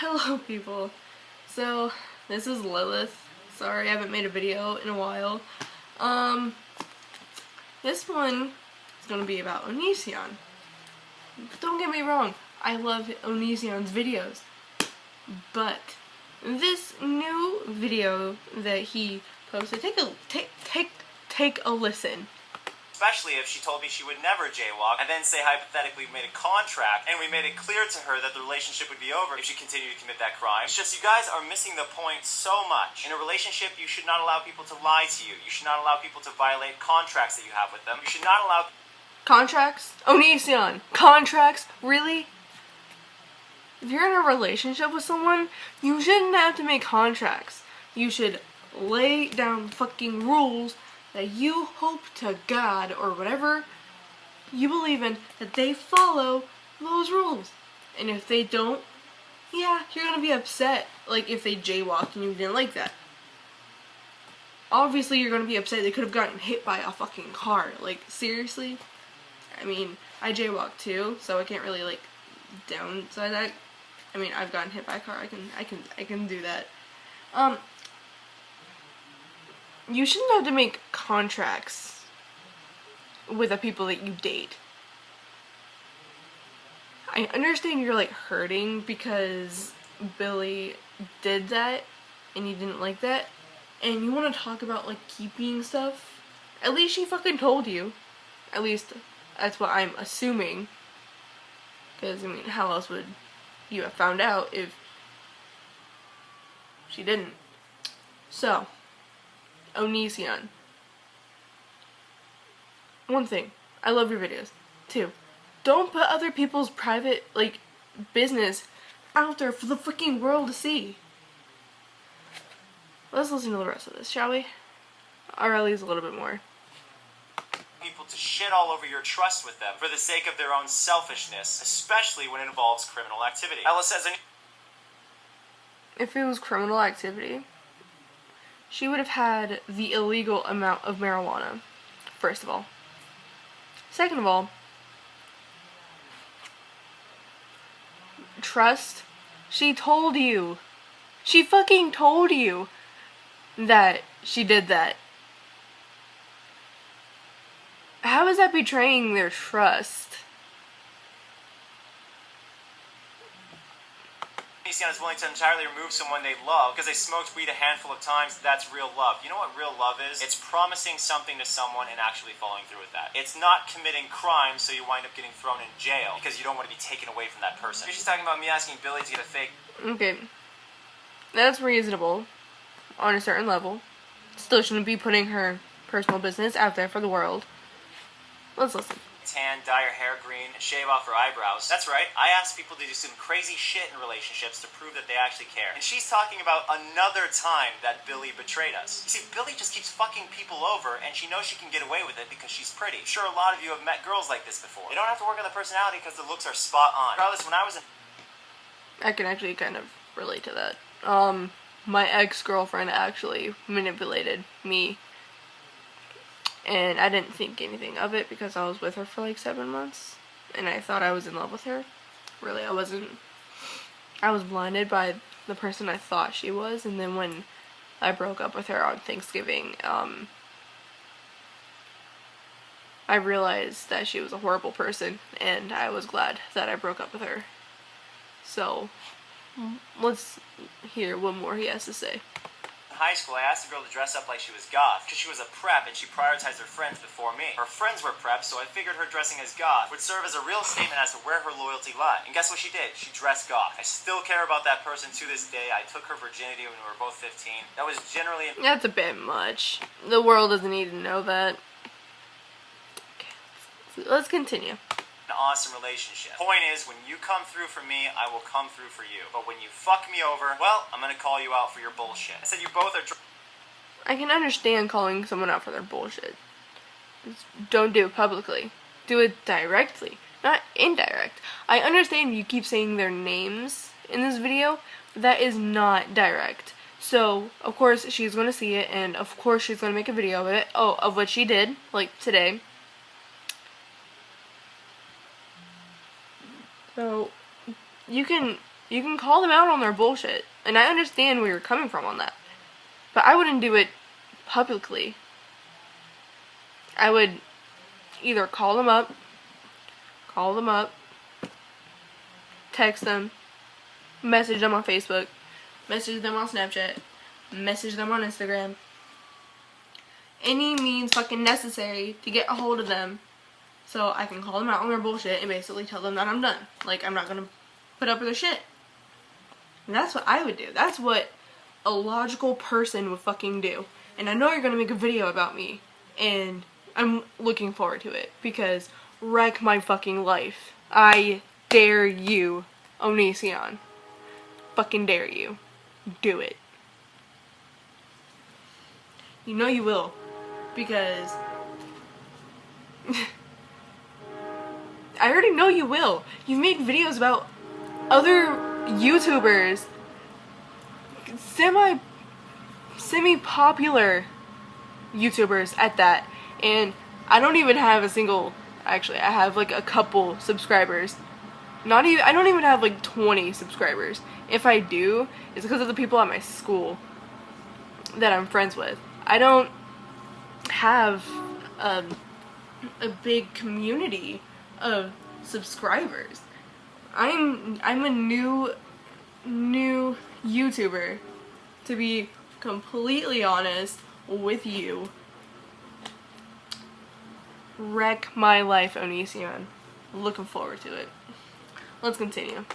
Hello people. So this is Lillith. Sorry I haven't made a video in a while. This one is gonna be about ONISION. Don't get me wrong, I love ONISION's videos. But this new video that he posted, take a listen. Especially if she told me she would never jaywalk, and then say hypothetically we made a contract, and we made it clear to her that the relationship would be over if she continued to commit that crime. It's just you guys are missing the point so much. In a relationship, you should not allow people to lie to you. You should not allow people to violate contracts that you have with them. You should not allow... Contracts? ONISION! Contracts? Really? If you're in a relationship with someone, you shouldn't have to make contracts. You should lay down fucking rules that you hope to God or whatever you believe in that they follow those rules. And if they don't, yeah, you're gonna be upset. Like if they jaywalked and you didn't like that. Obviously you're gonna be upset. They could have gotten hit by a fucking car. Like seriously? I mean, I jaywalk too, so I can't really like downside that. I mean, I've gotten hit by a car. I can do that. You shouldn't have to make contracts with the people that you date. I understand you're like hurting because Billy did that and you didn't like that and you want to talk about like keeping stuff. At least she fucking told you. At least that's what I'm assuming. Because I mean, how else would you have found out if she didn't? So ONISION. One thing, I love your videos. 2, don't put other people's private, like, business out there for the freaking world to see. Let's listen to the rest of this, shall we? Or at least a little bit more. People to shit all over your trust with them for the sake of their own selfishness, especially when it involves criminal activity. Ella says... If it was criminal activity, she would have had the illegal amount of marijuana, first of all. Second of all, trust. She told you. She fucking told you that she did that. How is that betraying their trust? ONISION is willing to entirely remove someone they love because they smoked weed a handful of times. That's real love. You know what real love is? It's promising something to someone and actually following through with that. It's not committing crime so you wind up getting thrown in jail because you don't want to be taken away from that person. She's talking about me asking Billy to get a fake... Okay. That's reasonable on a certain level. Still shouldn't be putting her personal business out there for the world. Let's listen. Tan, dye her hair green, shave off her eyebrows. That's right, I asked people to do some crazy shit in relationships to prove that they actually care. And she's talking about another time that Billy betrayed us. You see, Billy just keeps fucking people over, and she knows she can get away with it because she's pretty. I'm sure a lot of you have met girls like this before. You don't have to work on the personality because the looks are spot on. Regardless, when I was in... I can actually kind of relate to that. My ex-girlfriend actually manipulated me. And I didn't think anything of it because I was with her for like 7 months. And I thought I was in love with her. Really, I wasn't. I was blinded by the person I thought she was. And then when I broke up with her on Thanksgiving, I realized that she was a horrible person. And I was glad that I broke up with her. So, let's hear what more he has to say. In high school, I asked a girl to dress up like she was goth because she was a prep and she prioritized her friends before me. Her friends were preps, so I figured her dressing as goth would serve as a real statement as to where her loyalty lied. And guess what she did? She dressed goth. I still care about that person to this day. I took her virginity when we were both 15. That was generally... That's a bit much. The world doesn't need to know that. Okay, let's continue. An awesome relationship. Point is, when you come through for me, I will come through for you. But when you fuck me over, well, I'm gonna call you out for your bullshit. I said you both are... I can understand calling someone out for their bullshit. Just don't do it publicly. Do it directly, not indirect. I understand you keep saying their names in this video, but that is not direct. So, of course, she's gonna see it, and of course she's gonna make a video of it. Oh, of what she did, like today. So, you can You can call them out on their bullshit. And I understand where you're coming from on that. But I wouldn't do it publicly. I would either call them up, text them, message them on Facebook, message them on Snapchat, message them on Instagram. Any means fucking necessary to get a hold of them so I can call them out on their bullshit and basically tell them that I'm done. Like, I'm not gonna put up with their shit. And that's what I would do. That's what a logical person would fucking do. And I know you're gonna make a video about me, and I'm looking forward to it, because wreck my fucking life. I dare you, ONISION. Fucking dare you. Do it. You know you will. Because I already know you will. You've made videos about other YouTubers, semi-popular YouTubers at that, and I don't even have a single, actually I have like a couple subscribers. I don't even have like 20 subscribers. If I do, it's because of the people at my school that I'm friends with. I don't have a big community of subscribers. I'm a new YouTuber, to be completely honest with you. Wreck my life, ONISION. Looking forward to it. Let's continue.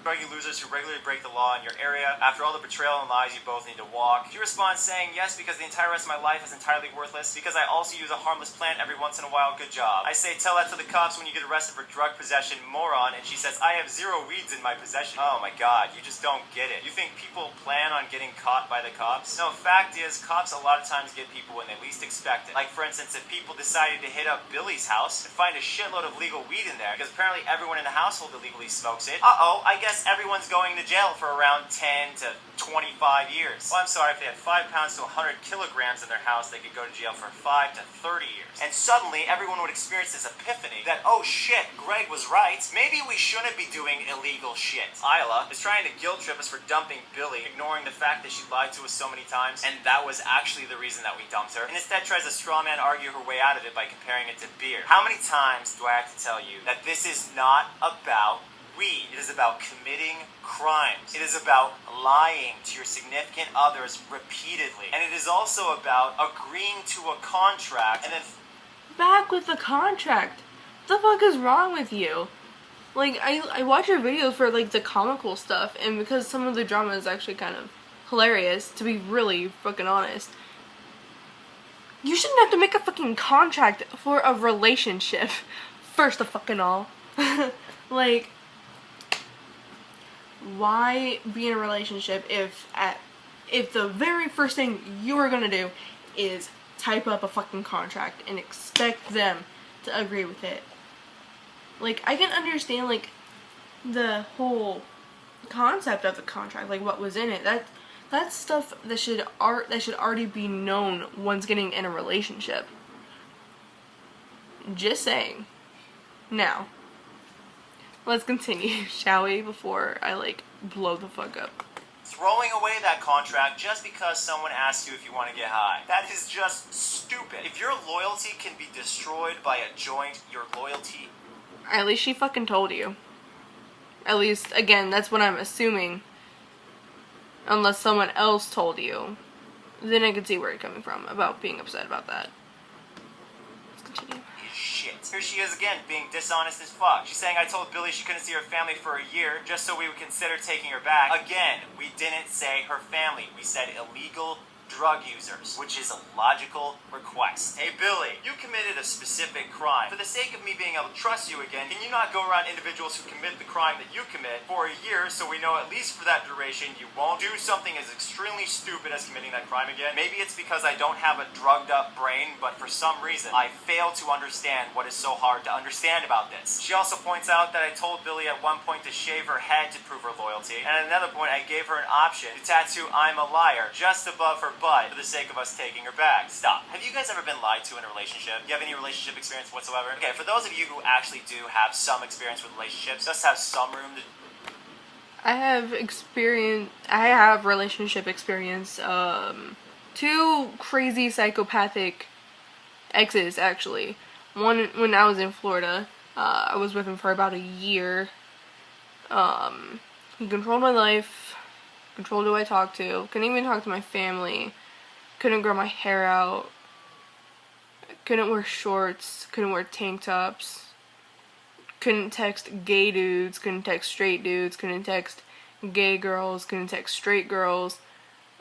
You losers who regularly break the law in your area. After all the betrayal and lies, you both need to walk. You respond saying, yes, because the entire rest of my life is entirely worthless, because I also use a harmless plant every once in a while. Good job. I say, tell that to the cops when you get arrested for drug possession, moron. And she says, I have 0 weeds in my possession. Oh my god, you just don't get it. You think people plan on getting caught by the cops? No, fact is, cops a lot of times get people when they least expect it. Like, for instance, if people decided to hit up Billy's house and find a shitload of legal weed in there, because apparently everyone in the household illegally smokes it, I guess everyone's going to jail for around 10 to 25 years. Well, I'm sorry, if they had 5 pounds to 100 kilograms in their house, they could go to jail for 5 to 30 years. And suddenly, everyone would experience this epiphany that, oh shit, Greg was right. Maybe we shouldn't be doing illegal shit. Isla is trying to guilt trip us for dumping Billy, ignoring the fact that she lied to us so many times, and that was actually the reason that we dumped her, and instead tries to straw man argue her way out of it by comparing it to beer. How many times do I have to tell you that this is not about weed? It is about committing crimes. It is about lying to your significant others repeatedly. And it is also about agreeing to a contract and then... Back with the contract. What the fuck is wrong with you? Like, I watch your videos for, like, the comical stuff, and because some of the drama is actually kind of hilarious, to be really fucking honest. You shouldn't have to make a fucking contract for a relationship, first of fucking all. Like, why be in a relationship if the very first thing you are gonna do is type up a fucking contract and expect them to agree with it? Like, I can understand, like, the whole concept of the contract, like what was in it. That's stuff that should already be known once getting in a relationship. Just saying. Now, let's continue, shall we, before I, like, blow the fuck up. Throwing away that contract just because someone asks you if you want to get high. That is just stupid. If your loyalty can be destroyed by a joint, your loyalty... At least she fucking told you. At least, again, that's what I'm assuming. Unless someone else told you. Then I can see where you're coming from about being upset about that. Let's continue. Shit. Here she is again, being dishonest as fuck. She's saying I told Billy she couldn't see her family for a year just so we would consider taking her back. Again, we didn't say her family. We said illegal drug users, which is a logical request. Hey Billy, you committed a specific crime. For the sake of me being able to trust you again, can you not go around individuals who commit the crime that you commit for a year so we know at least for that duration you won't do something as extremely stupid as committing that crime again? Maybe it's because I don't have a drugged up brain, but for some reason I fail to understand what is so hard to understand about this. She also points out that I told Billy at one point to shave her head to prove her loyalty, and at another point I gave her an option to tattoo "I'm a liar" just above her butt for the sake of us taking her back. Stop. Have you guys ever been lied to in a relationship? Do you have any relationship experience whatsoever? Okay, for those of you who actually do have some experience with relationships, just have some room to... I have relationship experience, 2 crazy psychopathic exes, actually. One when I was in Florida. I was with him for about a year. He controlled my life, controlled who I talked to, couldn't even talk to my family, couldn't grow my hair out, couldn't wear shorts, couldn't wear tank tops, couldn't text gay dudes, couldn't text straight dudes, couldn't text gay girls, couldn't text straight girls.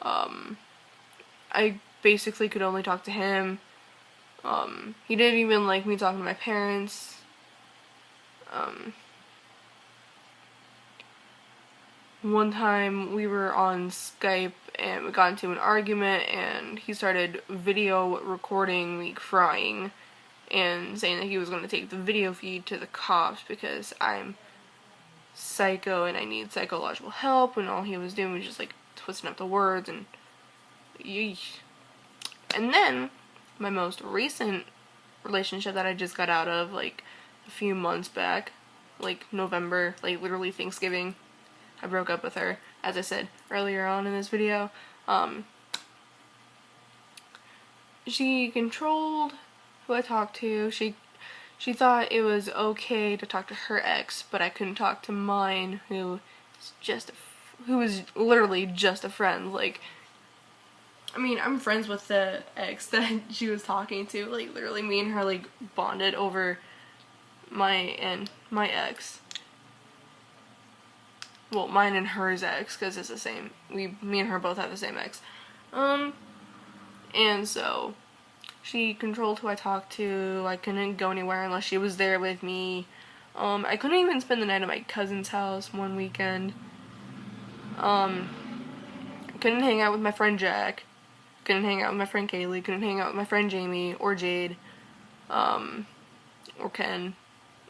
I basically could only talk to him. He didn't even like me talking to my parents. One time we were on Skype and we got into an argument and he started video recording me crying and saying that he was going to take the video feed to the cops because I'm psycho and I need psychological help, when all he was doing was just like twisting up the words and yeesh. And then my most recent relationship that I just got out of like a few months back, like November, like literally Thanksgiving, I broke up with her, as I said earlier on in this video. She controlled who I talked to. She thought it was okay to talk to her ex, but I couldn't talk to mine, who was literally just a friend. Like, I mean, I'm friends with the ex that she was talking to. Like, literally me and her, like, bonded over my ex. Well, mine and hers ex, because it's the same. Me and her both have the same ex. And so she controlled who I talked to. I couldn't go anywhere unless she was there with me. I couldn't even spend the night at my cousin's house one weekend. Couldn't hang out with my friend Jack. Couldn't hang out with my friend Kaylee. Couldn't hang out with my friend Jamie or Jade. Or Ken.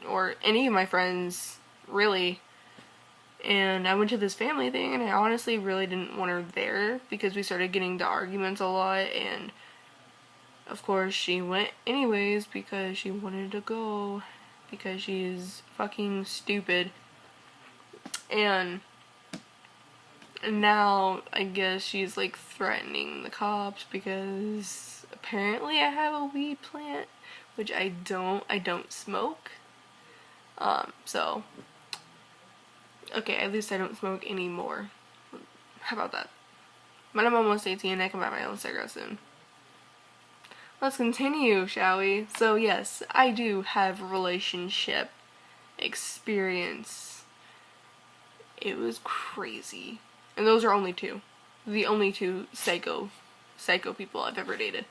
Or any of my friends, really. And I went to this family thing and I honestly really didn't want her there because we started getting into arguments a lot, and of course she went anyways because she wanted to go because she is fucking stupid. And now I guess she's like threatening the cops because apparently I have a weed plant, which I don't smoke. So okay, at least I don't smoke anymore. How about that? But I'm almost 18, I can buy my own cigarettes soon. Let's continue, shall we? So yes, I do have relationship experience. It was crazy. And those are only 2. The only 2 psycho people I've ever dated.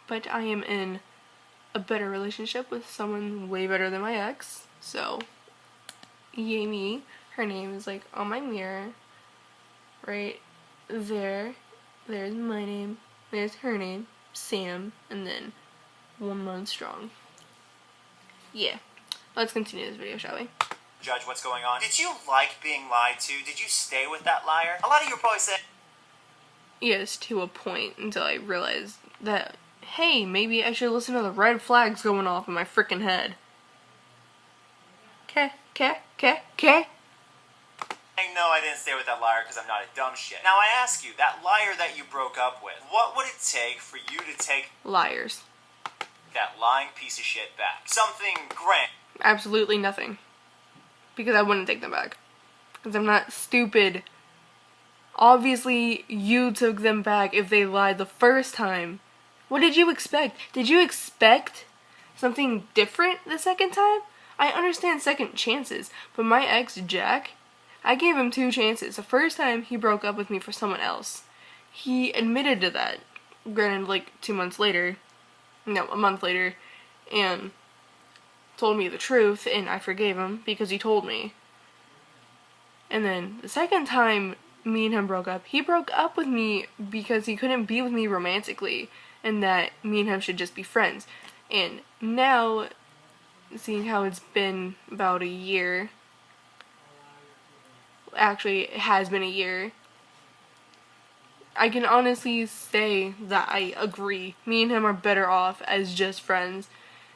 But I am in a better relationship with someone way better than my ex. So, yay me. Her name is like on my mirror. Right there. There's my name. There's her name. Sam. And then 1 month strong. Yeah. Let's continue this video, shall we? Judge, what's going on? Did you like being lied to? Did you stay with that liar? A lot of you are probably saying... Yes, to a point, until I realized that, hey, maybe I should listen to the red flags going off in my frickin' head. No, I didn't stay with that liar because I'm not a dumb shit. Now I ask you, that liar that you broke up with, what would it take for you to take liars, that lying piece of shit back? Something grand. Absolutely nothing. Because I wouldn't take them back. Because I'm not stupid. Obviously, you took them back if they lied the first time. What did you expect? Did you expect something different the second time? I understand second chances, but my ex, Jack, I gave him 2 chances. The first time, he broke up with me for someone else. He admitted to that. Granted, like, 2 months later. No, a month later. And told me the truth, and I forgave him because he told me. And then, the second time me and him broke up, he broke up with me because he couldn't be with me romantically, and that me and him should just be friends. And now, seeing how it's been about a year, actually it has been a year, I can honestly say that I agree. Me and him are better off as just friends,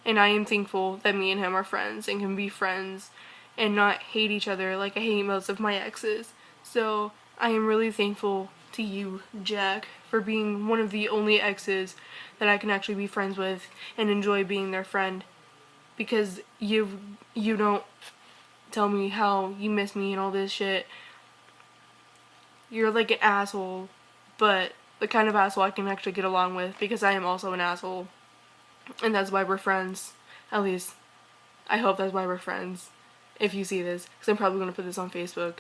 and I am thankful that me and him are friends and can be friends and not hate each other like I hate most of my exes. So I am really thankful to you, Jack, for being one of the only exes that I can actually be friends with and enjoy being their friend, because you don't tell me how you miss me and all this shit. You're like an asshole, but the kind of asshole I can actually get along with, because I am also an asshole, and that's why we're friends. At least I hope that's why we're friends, if you see this, because I'm probably going to put this on Facebook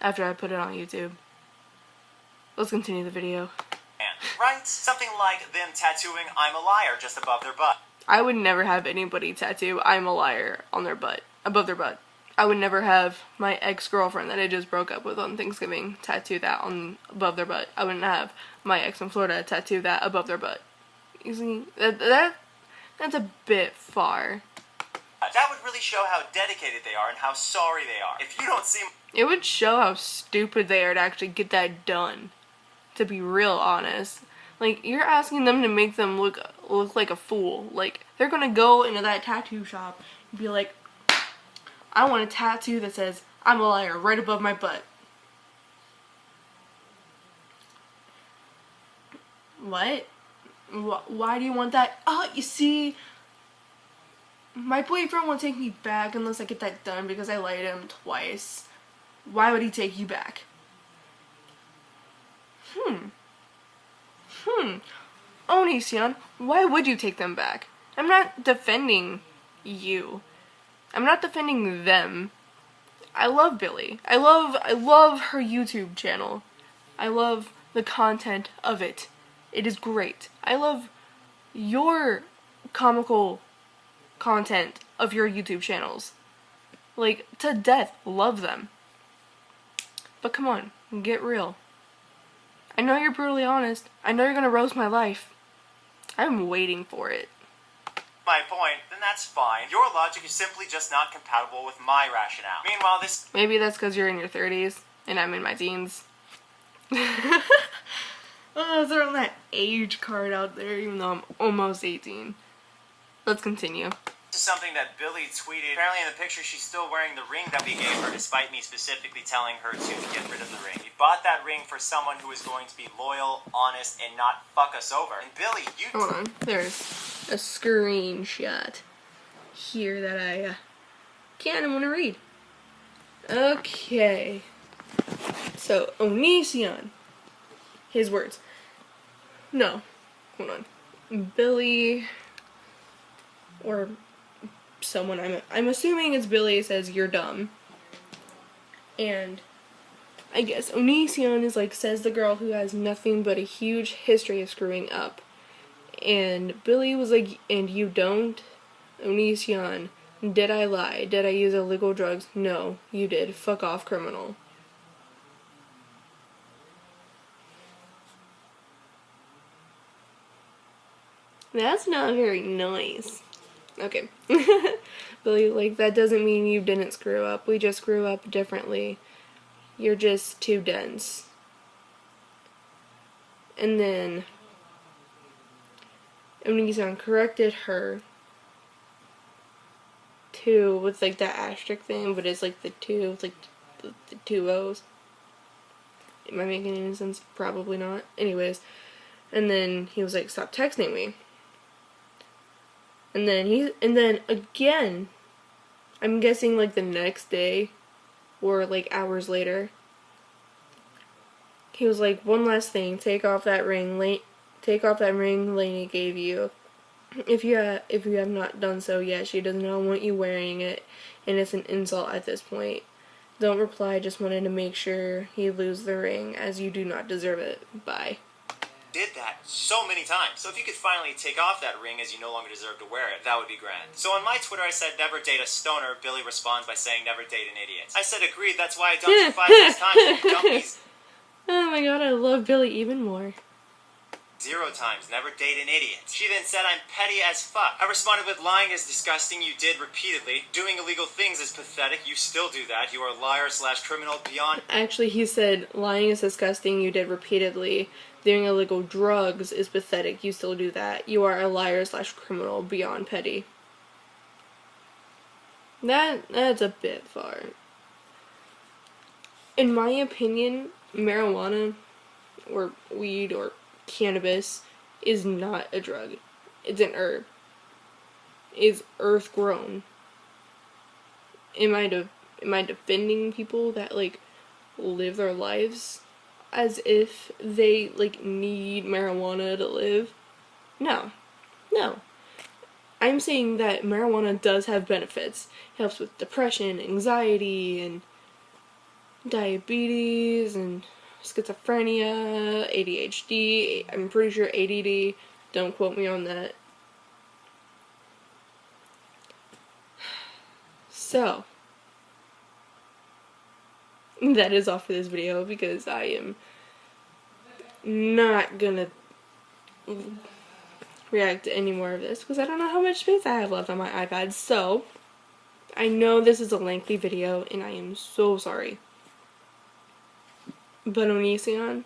after I put it on YouTube. Let's continue the video. Right? Something like them tattooing "I'm a liar" just above their butt. I would never have anybody tattoo "I'm a liar" on their butt, above their butt. I would never have my ex-girlfriend that I just broke up with on Thanksgiving tattoo that on above their butt. I wouldn't have my ex in Florida tattoo that above their butt. You see, that's a bit far. That would really show how dedicated they are and how sorry they are. If you don't see... It would show how stupid they are to actually get that done, to be real honest. Like, you're asking them to make them look like a fool. Like, they're gonna go into that tattoo shop and be like, I want a tattoo that says "I'm a liar" right above my butt. What? Why do you want that? Oh, you see, my boyfriend won't take me back unless I get that done because I lied to him twice. Why would he take you back? ONISION, why would you take them back? I'm not defending you. I'm not defending them. I love Billy. I love her YouTube channel. I love the content of it. It is great. I love your comical content of your YouTube channels. Like, to death. Love them. But come on, get real. I know you're brutally honest. I know you're gonna roast my life. I'm waiting for it. My point, then that's fine. Your logic is simply just not compatible with my rationale. Meanwhile, this... Maybe that's because you're in your 30s and I'm in my teens. Oh, throwing that age card out there even though I'm almost 18. Let's continue. This is something that Billy tweeted. Apparently in the picture she's still wearing the ring that we gave her, despite me specifically telling her to get rid of the ring. We bought that ring for someone who is going to be loyal, honest, and not fuck us over. And Billy, you... Hold on. There's a screenshot here that I can't want to read. Okay. So, ONISION. His words. No. Hold on. Billy... or... someone, I'm assuming it's Billy, says you're dumb. And I guess ONISION is like, says the girl who has nothing but a huge history of screwing up. And Billy was like, and you don't? ONISION, did I lie? Did I use illegal drugs? No, you did. Fuck off, criminal. That's not very nice. Okay. Billy, like, that doesn't mean you didn't screw up. We just grew up differently. You're just too dense. And then ONISION corrected her to, with like that asterisk thing, but it's like the two, it's like the two O's. Am I making any sense? Probably not. Anyways. And then he was like, stop texting me. And then again, I'm guessing like the next day, or like hours later, he was like, one last thing, take off that ring Lainey gave you. If you have not done so yet, she does not want you wearing it, and it's an insult at this point. Don't reply, just wanted to make sure he lose the ring, as you do not deserve it. Bye. Did that so many times. So if you could finally take off that ring as you no longer deserve to wear it, that would be grand. So on my Twitter I said never date a stoner. Billy responds by saying never date an idiot. I said agreed, that's why I dumped you 5 less times. You dummies. Oh my god, I love Billy even more. 0 times, never date an idiot. She then said I'm petty as fuck. I responded with lying is disgusting, you did repeatedly. Doing illegal things is pathetic, you still do that. You are a liar/criminal beyond... Actually, he said lying is disgusting, you did repeatedly. Doing illegal drugs is pathetic, you still do that. You are a liar/criminal beyond petty. That's a bit far. In my opinion, marijuana or weed or cannabis is not a drug. It's an herb. It's earth grown. Am I defending people that like live their lives as if they like need marijuana to live? No. I'm saying that marijuana does have benefits. It helps with depression, anxiety, and diabetes, and schizophrenia, ADHD, I'm pretty sure ADD, don't quote me on that. So, that is all for this video because I am not gonna react to any more of this because I don't know how much space I have left on my iPad. So, I know this is a lengthy video and I am so sorry. But ONISION,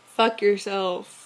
fuck yourself.